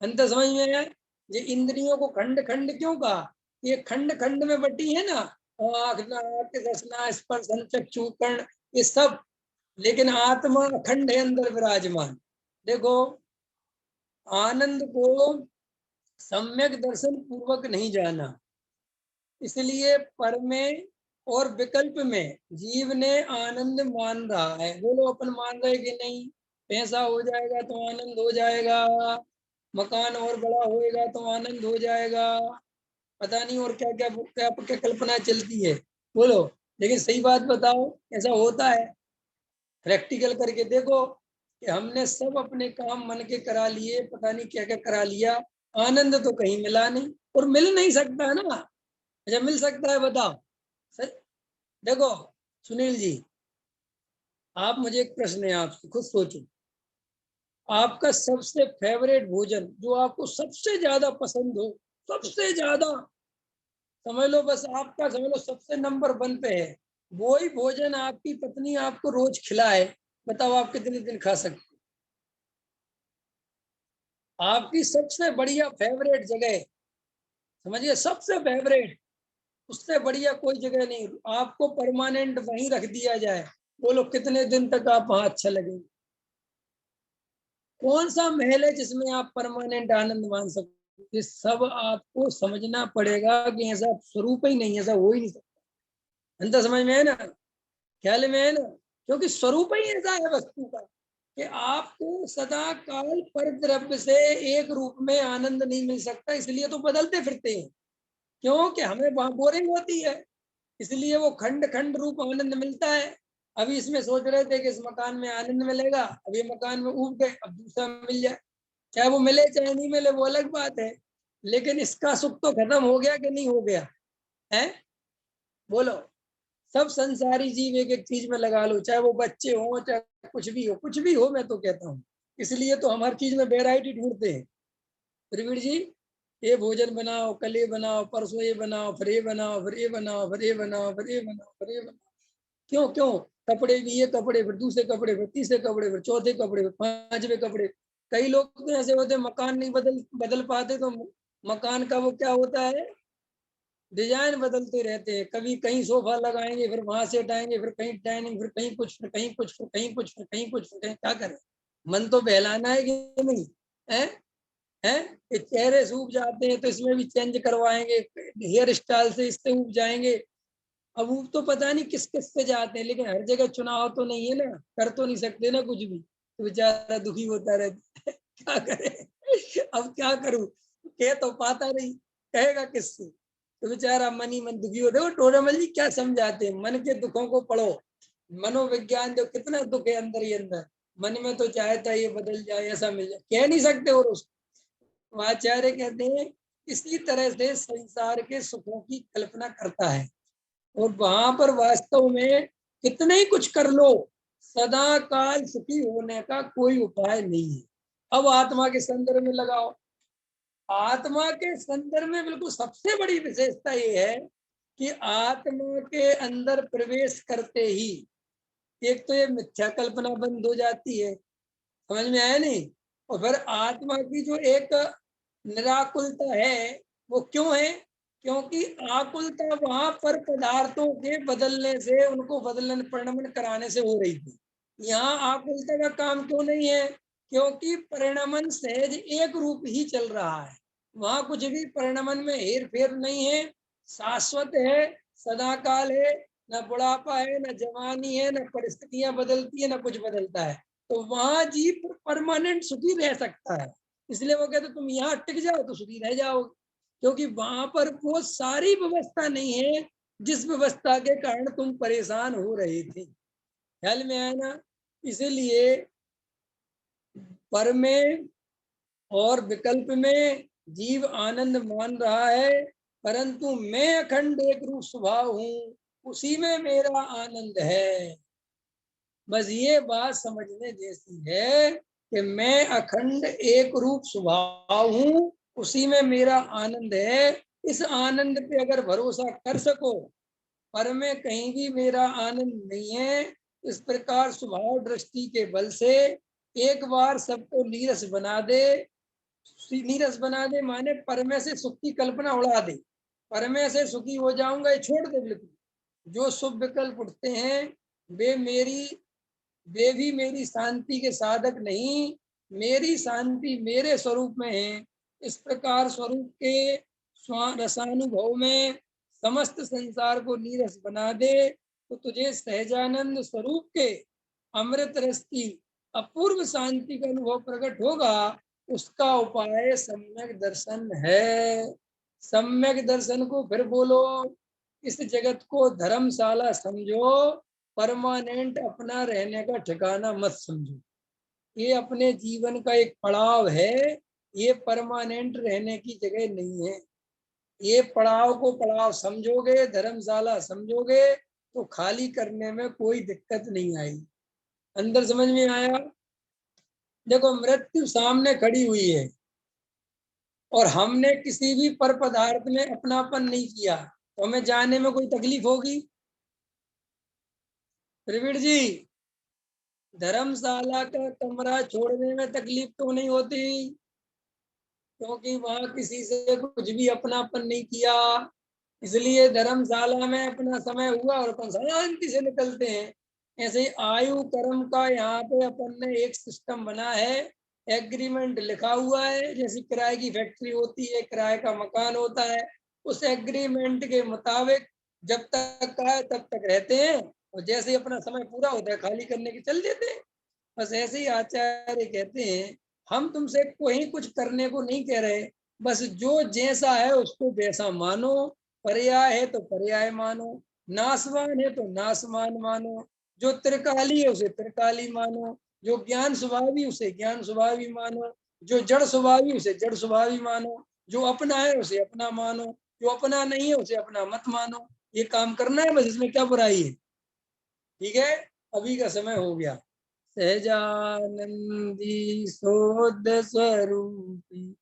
अंत समझ में आया? ये इंद्रियों को खंड खंड क्यों कहा? ये खंड खंड में बटी है ना, आँख नाक रसना स्पर्श चक्षु कर्ण, ये सब, लेकिन आत्मा अखंड है अंदर विराजमान। देखो, आनंद को सम्यक दर्शन पूर्वक नहीं जाना, इसलिए पर में और विकल्प में जीव ने आनंद मान रहा है। बोलो अपन मान रहे कि नहीं? पैसा हो जाएगा तो आनंद हो जाएगा, मकान और बड़ा होएगा तो आनंद हो जाएगा, पता नहीं और क्या क्या क्या, क्या कल्पना चलती है, बोलो। लेकिन सही बात बताओ, ऐसा होता है? प्रैक्टिकल करके देखो कि हमने सब अपने काम मन के करा लिए, पता नहीं क्या क्या करा लिया, आनंद तो कहीं मिला नहीं, और मिल नहीं सकता है ना। अच्छा मिल सकता है बताओ? सर देखो सुनील जी, आप, मुझे एक प्रश्न है आपसे, खुद सोचो, आपका सबसे फेवरेट भोजन जो आपको सबसे ज्यादा पसंद हो, सबसे ज्यादा, समझ लो बस आपका, समझ लो सबसे नंबर 1 पे है, वो ही भोजन आपकी पत्नी आपको रोज खिलाए, बताओ आप कितने दिन खा सकते? आपकी सबसे बढ़िया फेवरेट जगह, समझिए सबसे फेवरेट, उससे बढ़िया कोई जगह नहीं, आपको परमानेंट वहीं रख दिया जाए, बोलो कितने दिन तक आप वहां अच्छा लगेंगे? कौन सा महल है जिसमें आप परमानेंट आनंद मान सकते? ये सब आपको समझना पड़ेगा कि ऐसा स्वरूप ही नहीं, ऐसा हो ही नहीं सकता। अंतर समझ में है ना? ख्याल में है ना? क्योंकि स्वरूप ही ऐसा है वस्तु का कि आपको सदा काल पर द्रव्य से एक रूप में आनंद नहीं मिल सकता, इसलिए तो बदलते फिरते हैं, क्योंकि हमें वहां बोरिंग होती है, इसलिए वो खंड खंड रूप आनंद मिलता है। अभी इसमें सोच रहे थे कि इस मकान में आनंद मिलेगा, अब ये मकान में उब गए, अब दूसरा मिल जाए, चाहे वो मिले चाहे नहीं मिले वो अलग बात है, लेकिन इसका सुख तो खत्म हो गया कि नहीं हो गया है? बोलो। सब संसारी जीव एक एक चीज में लगा लो, चाहे वो बच्चे हो चाहे कुछ भी हो, कुछ भी हो, मैं तो कहता हूँ, इसलिए तो हम हर चीज में वेराइटी ढूंढते हैं। त्रिवेणी जी, ये भोजन बनाओ, कल ये बनाओ, परसों ये बनाओ, फिर ये बनाओ, फिर ये बनाओ, फिर ये बनाओ, फिर ये बनाओ, फिर ये बनाओ, क्यों क्यों? कपड़े भी, ये कपड़े फिर दूसरे कपड़े फिर तीसरे कपड़े फिर चौथे कपड़े फिर पांचवे कपड़े। कई लोग तो ऐसे होते हैं मकान नहीं बदल बदल पाते, तो मकान का वो क्या होता है, डिजाइन बदलते रहते हैं, कभी कहीं सोफा लगाएंगे, फिर वहां से हटाएंगे, फिर कहीं डाइनिंग, फिर कहीं कुछ, फिर कहीं कुछ, फिर कहीं कुछ, फिर कहीं कुछ, फिर कहीं, क्या करें? मन तो बहलाना है कि नहीं है? हैं? ये चेहरे सूख जाते हैं तो इसमें भी चेंज करवाएंगे, हेयर स्टाइल से इससे उब जाएंगे। अब उब तो पता नहीं किस किस से जाते हैं, लेकिन हर जगह चुनाव तो नहीं है ना, कर तो नहीं सकते ना कुछ भी, तो बेचारा दुखी होता रहता है। क्या करे? अब क्या करूं, कह तो पाता नहीं, कहेगा किससे? तो बेचारा मन ही मन दुखी होता है। वो टोडामल जी क्या समझाते हैं, मन के दुखों को पढ़ो, मनोविज्ञान जो कितना दुख है अंदर ही अंदर, मन में तो चाहता है ये बदल जाए, ऐसा मिल जाए, कह नहीं सकते। और उसको आचार्य कहते हैं इसी तरह से संसार के सुखों की कल्पना करता है, और वहां पर वास्तव में कितने ही कुछ कर लो, सदा काल सुखी होने का कोई उपाय नहीं है। अब आत्मा के संदर्भ में लगाओ, आत्मा के संदर्भ में बिल्कुल सबसे बड़ी विशेषता ये है कि आत्मा के अंदर प्रवेश करते ही एक तो ये मिथ्या कल्पना बंद हो जाती है, समझ में आया नहीं? और फिर आत्मा की जो एक निराकुलता है, वो क्यों है? क्योंकि आकुलता वहां पर पदार्थों के बदलने से, उनको बदलन परिणमन कराने से हो रही थी। यहाँ आकुलता का काम क्यों नहीं है? क्योंकि परिणमन सहज एक रूप ही चल रहा है, वहां कुछ भी परिणमन में हेर फेर नहीं है, शाश्वत है, सदाकाल है, न बुढ़ापा है, न जवानी है, न परिस्थितियां बदलती है, न कुछ बदलता है। तो वहां जीव परमानेंट सुखी रह सकता है। इसलिए वो कहते तुम यहाँ टिक जाओ तो सुखी रह जाओगे, क्योंकि वहां पर वो सारी व्यवस्था नहीं है जिस व्यवस्था के कारण तुम परेशान हो रहे थे। ख्याल में आया ना? इसीलिए पर में और विकल्प में जीव आनंद मान रहा है, परंतु मैं अखंड एक रूप स्वभाव हूँ, उसी में मेरा आनंद है। बस ये बात समझने जैसी है कि मैं अखंड एक रूप स्वभाव हूँ, उसी में मेरा आनंद है। इस आनंद पे अगर भरोसा कर सको, पर में कहीं भी मेरा आनंद नहीं है, इस प्रकार स्वभाव दृष्टि के बल से एक बार सबको नीरस बना दे। नीरस बना दे माने परमे से सुख की कल्पना उड़ा दे, परमे से सुखी हो जाऊंगा ये छोड़ दे बिल्कुल। जो शुभ विकल्प उठते हैं वे मेरी, वे भी मेरी शांति के साधक नहीं, मेरी शांति मेरे स्वरूप में है। इस प्रकार स्वरूप के रसानुभव में समस्त संसार को नीरस बना दे, तो तुझे सहजानंद स्वरूप के अमृत रस की अपूर्व शांति का अनुभव प्रकट होगा। उसका उपाय सम्यक दर्शन है। सम्यक दर्शन को फिर बोलो, इस जगत को धर्मशाला समझो, परमानेंट अपना रहने का ठिकाना मत समझो। ये अपने जीवन का एक पड़ाव है, ये परमानेंट रहने की जगह नहीं है। ये पड़ाव को पड़ाव समझोगे, धर्मशाला समझोगे, तो खाली करने में कोई दिक्कत नहीं आई। अंदर समझ में आया? देखो मृत्यु सामने खड़ी हुई है और हमने किसी भी पर पदार्थ में अपनापन नहीं किया, तो हमें जाने में कोई तकलीफ होगी? प्रवीण जी, धर्मशाला का कमरा छोड़ने में तकलीफ तो नहीं होती, क्योंकि वहां किसी से कुछ भी अपनापन नहीं किया, इसलिए धर्मशाला में अपना समय हुआ और अपन शांति से निकलते हैं। ऐसे ही आयु कर्म का यहाँ पे अपन ने एक सिस्टम बना है, एग्रीमेंट लिखा हुआ है, जैसे किराए की फैक्ट्री होती है, किराए का मकान होता है, उस एग्रीमेंट के मुताबिक जब तक का है तब तक रहते हैं, और जैसे ही अपना समय पूरा होता है खाली करने के चल देते हैं। बस ऐसे ही आचार्य कहते हैं हम तुमसे कोई कुछ करने को नहीं कह रहे, बस जो जैसा है उसको वैसा मानो, पर्याय है तो पर्याय मानो, नासवान है तो नासवान मानो, जो त्रिकाली है उसे त्रिकाली मानो, जो ज्ञान स्वभावी उसे ज्ञान स्वभावी मानो, जो जड़ स्वभावी उसे जड़ स्वभावी मानो, जो अपना है उसे अपना मानो, जो अपना नहीं है उसे अपना मत मानो। ये काम करना है, बस इसमें क्या बुराई है? ठीक है, अभी का समय हो गया। सहजानंदी शोध स्वरूपी